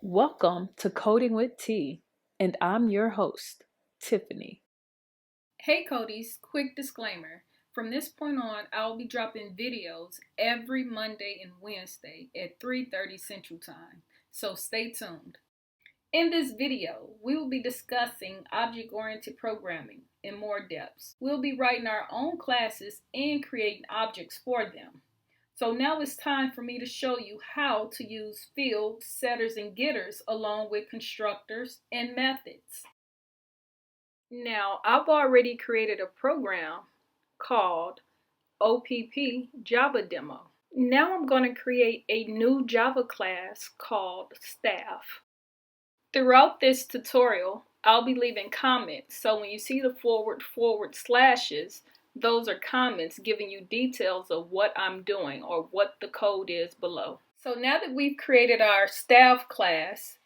Welcome to Coding with T, and I'm your host, Tiffany. Hey Codies, quick disclaimer. From this point on, I'll be dropping videos every Monday and Wednesday at 3:30 Central Time, so stay tuned. In this video, we will be discussing object-oriented programming in more depth. We'll be writing our own classes and creating objects for them. So now it's time for me to show you how to use fields, setters, and getters along with constructors and methods. Now, I've already created a program called OPP Java Demo. Now I'm going to create a new Java class called Staff. Throughout this tutorial, I'll be leaving comments, so when you see the forward slashes, those are comments giving you details of what I'm doing or what the code is below. So now that we've created our Staff class,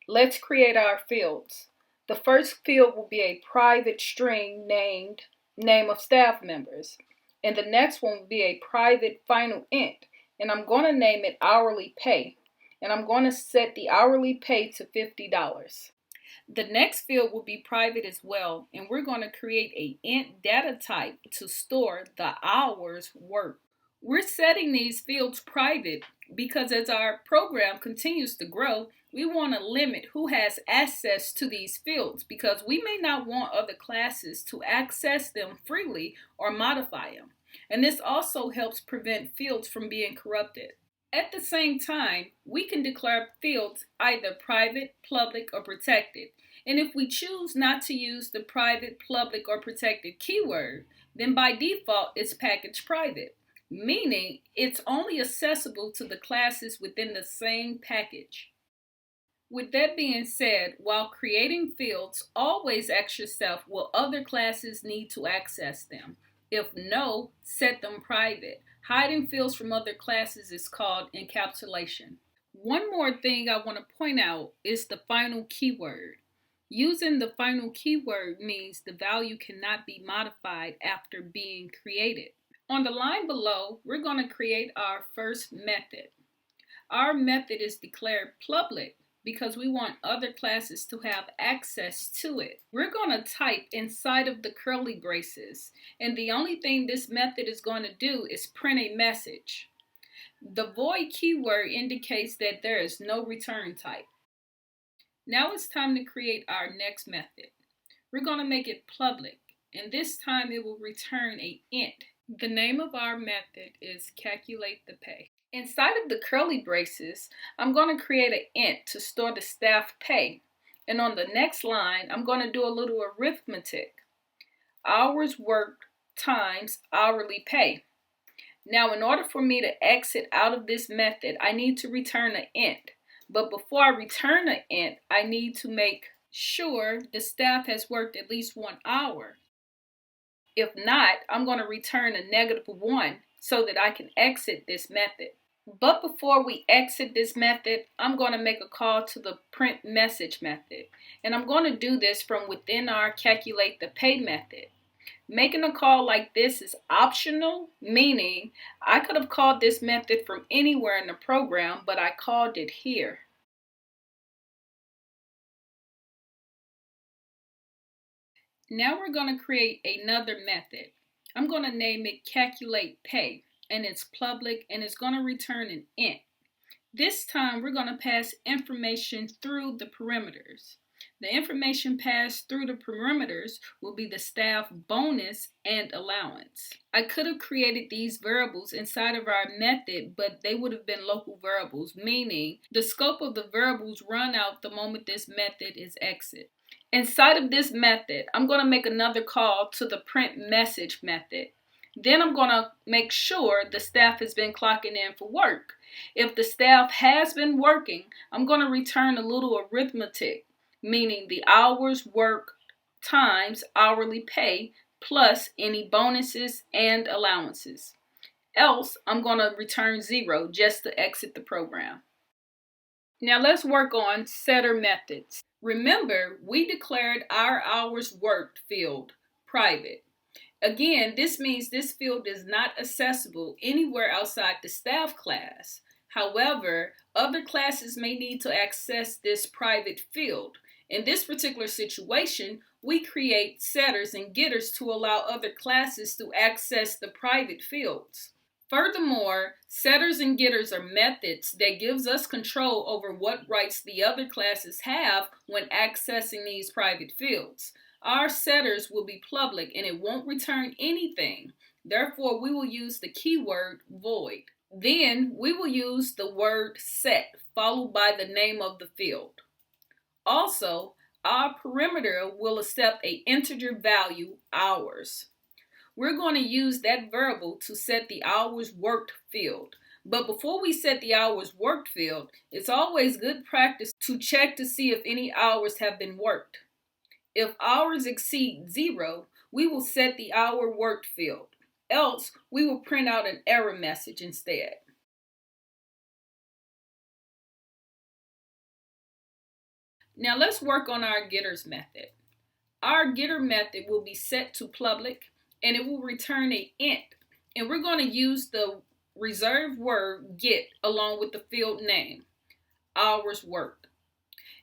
let's create our fields. The first field will be a private string named name of staff members. And the next one will be a private final int. And I'm going to name it hourly pay. And I'm going to set the hourly pay to $50. The next field will be private as well. And we're going to create a int data type to store the hours worked. We're setting these fields private because as our program continues to grow, we want to limit who has access to these fields because we may not want other classes to access them freely or modify them. And this also helps prevent fields from being corrupted. At the same time, we can declare fields either private, public, or protected. And if we choose not to use the private, public, or protected keyword, then by default it's packaged private, meaning it's only accessible to the classes within the same package. With that being said, while creating fields, always ask yourself, will other classes need to access them? If no, set them private. Hiding fields from other classes is called encapsulation. One more thing I want to point out is the final keyword. Using the final keyword means the value cannot be modified after being created. On the line below, we're going to create our first method. Our method is declared public because we want other classes to have access to it. We're going to type inside of the curly braces, and the only thing this method is going to do is print a message. The void keyword indicates that there is no return type. Now it's time to create our next method. We're going to make it public, and this time it will return an int. The name of our method is calculate the pay. Inside of the curly braces, I'm going to create an int to store the staff pay. And on the next line, I'm going to do a little arithmetic. Hours worked times hourly pay. Now, in order for me to exit out of this method, I need to return an int. But before I return an int, I need to make sure the staff has worked at least 1 hour. If not, I'm going to return a -1 so that I can exit this method. But before we exit this method, I'm going to make a call to the print message method. And I'm going to do this from within our calculate the pay method. Making a call like this is optional, meaning I could have called this method from anywhere in the program, but I called it here. Now we're going to create another method. I'm going to name it calculate pay, and it's public, and it's going to return an int. This time we're going to pass information through the parameters. The information passed through the parameters will be the staff bonus and allowance. I could have created these variables inside of our method, but they would have been local variables, meaning the scope of the variables run out the moment this method is exit. Inside of this method, I'm going to make another call to the print message method. Then I'm going to make sure the staff has been clocking in for work. If the staff has been working, I'm going to return a little arithmetic, meaning the hours worked times hourly pay plus any bonuses and allowances. Else, I'm going to return 0 just to exit the program. Now let's work on setter methods. Remember, we declared our hours worked field private. Again, this means this field is not accessible anywhere outside the staff class. However, other classes may need to access this private field. In this particular situation, we create setters and getters to allow other classes to access the private fields. Furthermore, setters and getters are methods that gives us control over what rights the other classes have when accessing these private fields. Our setters will be public and it won't return anything. Therefore, we will use the keyword void. Then we will use the word set followed by the name of the field. Also, our perimeter will accept an integer value, hours. We're going to use that variable to set the hours worked field. But before we set the hours worked field, it's always good practice to check to see if any hours have been worked. If hours exceed 0, we will set the hour worked field. Else, we will print out an error message instead. Now let's work on our getters method. Our getter method will be set to public and it will return an int. And we're going to use the reserved word get along with the field name, hours worked.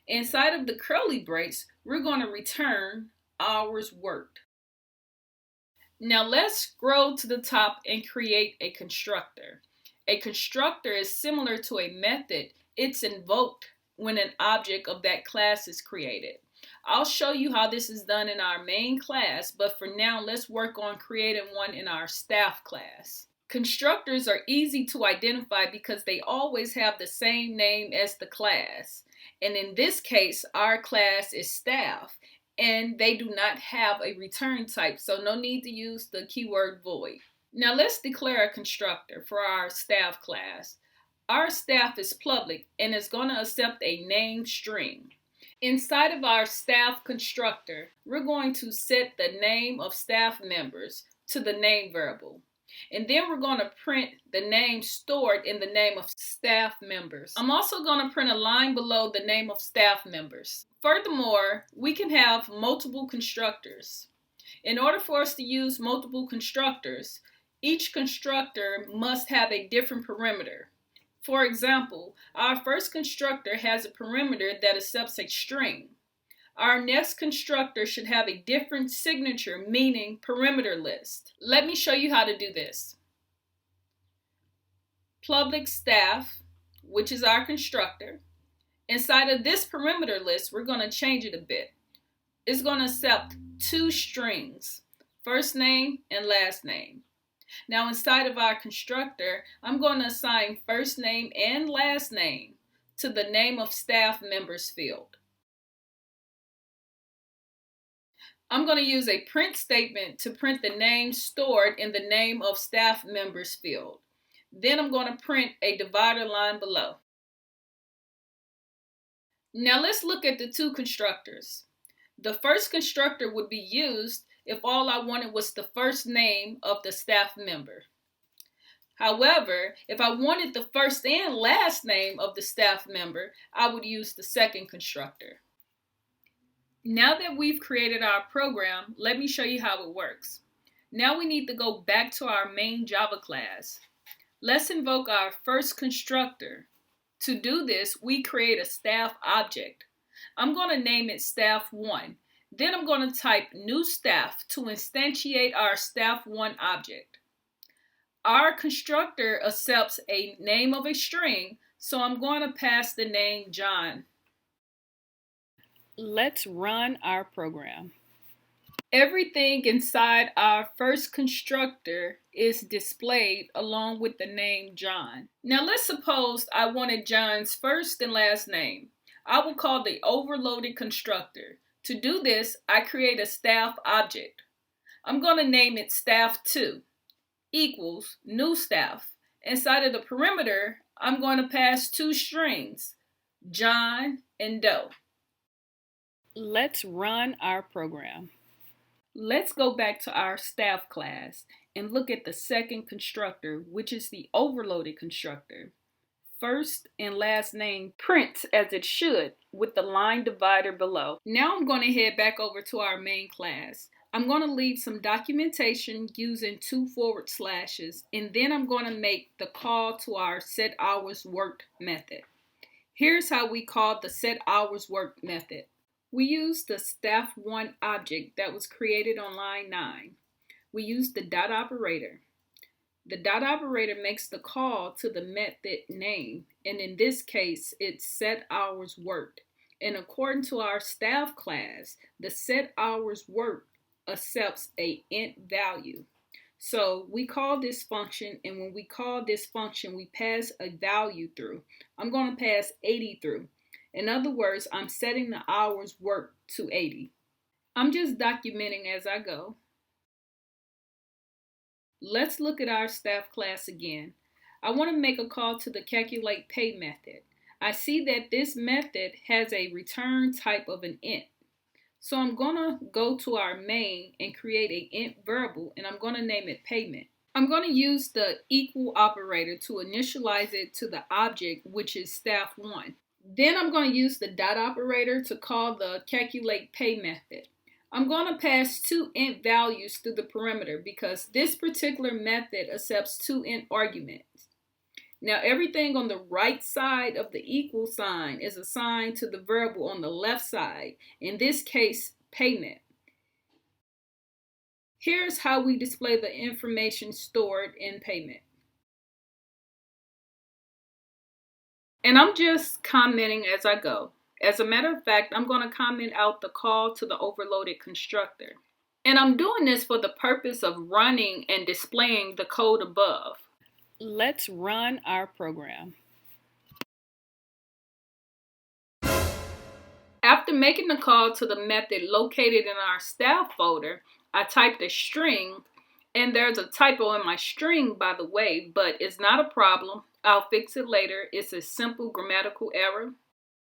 Inside of the curly brace, we're going to return hours worked. Now let's scroll to the top and create a constructor. A constructor is similar to a method. It's invoked when an object of that class is created. I'll show you how this is done in our main class, but for now, let's work on creating one in our staff class. Constructors are easy to identify because they always have the same name as the class. And in this case, our class is staff, and they do not have a return type, so no need to use the keyword void. Now let's declare a constructor for our staff class. Our staff is public and is going to accept a name string. Inside of our staff constructor, we're going to set the name of staff members to the name variable. And then we're going to print the name stored in the name of staff members. I'm also going to print a line below the name of staff members. Furthermore, we can have multiple constructors. In order for us to use multiple constructors, each constructor must have a different perimeter. For example, our first constructor has a perimeter that accepts a string. Our next constructor should have a different signature, meaning perimeter list. Let me show you how to do this. Public staff, which is our constructor. Inside of this perimeter list, we're going to change it a bit. It's going to accept 2 strings, first name and last name. Now inside of our constructor, I'm going to assign first name and last name to the name of staff members field. I'm going to use a print statement to print the name stored in the name of staff members field. Then I'm going to print a divider line below. Now let's look at the 2 constructors. The first constructor would be used if all I wanted was the first name of the staff member. However, if I wanted the first and last name of the staff member, I would use the second constructor. Now that we've created our program, let me show you how it works. Now we need to go back to our main Java class. Let's invoke our first constructor. To do this, we create a staff object. I'm going to name it staff1. Then I'm going to type new staff to instantiate our staff1 object. Our constructor accepts a name of a string, so I'm going to pass the name John. Let's run our program. Everything inside our first constructor is displayed along with the name John. Now let's suppose I wanted John's first and last name. I will call the overloaded constructor. To do this, I create a staff object. I'm going to name it staff2 equals new staff. Inside of the perimeter, I'm going to pass 2 strings, John and Doe. Let's run our program. Let's go back to our staff class and look at the second constructor, which is the overloaded constructor. First and last name prints as it should with the line divider below. Now I'm going to head back over to our main class. I'm going to leave some documentation using 2 forward slashes, and then I'm going to make the call to our set hours worked method. Here's how we call the set hours worked method. We use the staff1 object that was created on line 9. We use the dot operator. The dot operator makes the call to the method name, and in this case, it's set hours worked. And according to our staff class, the set hours worked accepts a int value. So we call this function, and when we call this function, we pass a value through. I'm going to pass 80 through. In other words, I'm setting the hours worked to 80. I'm just documenting as I go. Let's look at our staff class again. I want to make a call to the calculate pay method. I see that this method has a return type of an int. So I'm going to go to our main and create an int variable, and I'm going to name it payment. I'm going to use the equal operator to initialize it to the object, which is staff1. Then I'm going to use the dot operator to call the calculate pay method. I'm going to pass 2 int values through the parameter because this particular method accepts 2 int arguments. Now everything on the right side of the equal sign is assigned to the variable on the left side, in this case, payment. Here's how we display the information stored in payment. And I'm just commenting as I go. As a matter of fact, I'm going to comment out the call to the overloaded constructor. And I'm doing this for the purpose of running and displaying the code above. Let's run our program. After making the call to the method located in our staff folder, I typed a string, and there's a typo in my string, by the way, but it's not a problem. I'll fix it later. It's a simple grammatical error.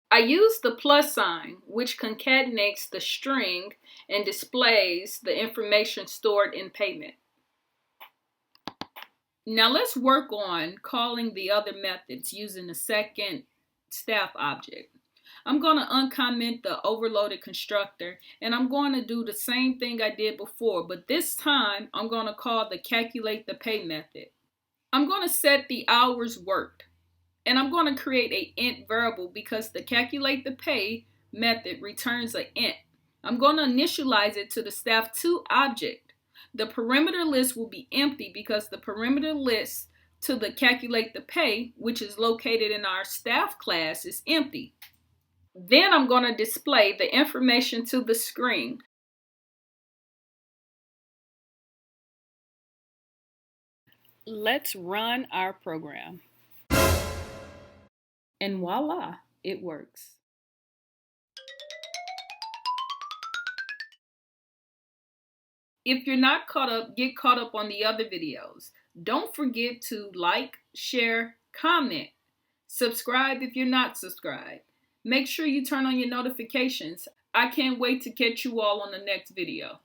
I use the plus sign, which concatenates the string and displays the information stored in payment. Now let's work on calling the other methods using the second staff object. I'm going to uncomment the overloaded constructor, and I'm going to do the same thing I did before, but this time I'm going to call the calculate the pay method. I'm going to set the hours worked, and I'm going to create an int variable because the calculate the pay method returns an int. I'm going to initialize it to the staff2 object. The parameter list will be empty because the parameter list to the calculate the pay, which is located in our staff class, is empty. Then I'm going to display the information to the screen. Let's run our program. And voila, it works. If you're not caught up, get caught up on the other videos. Don't forget to like, share, comment, subscribe if you're not subscribed. Make sure you turn on your notifications. I can't wait to catch you all on the next video.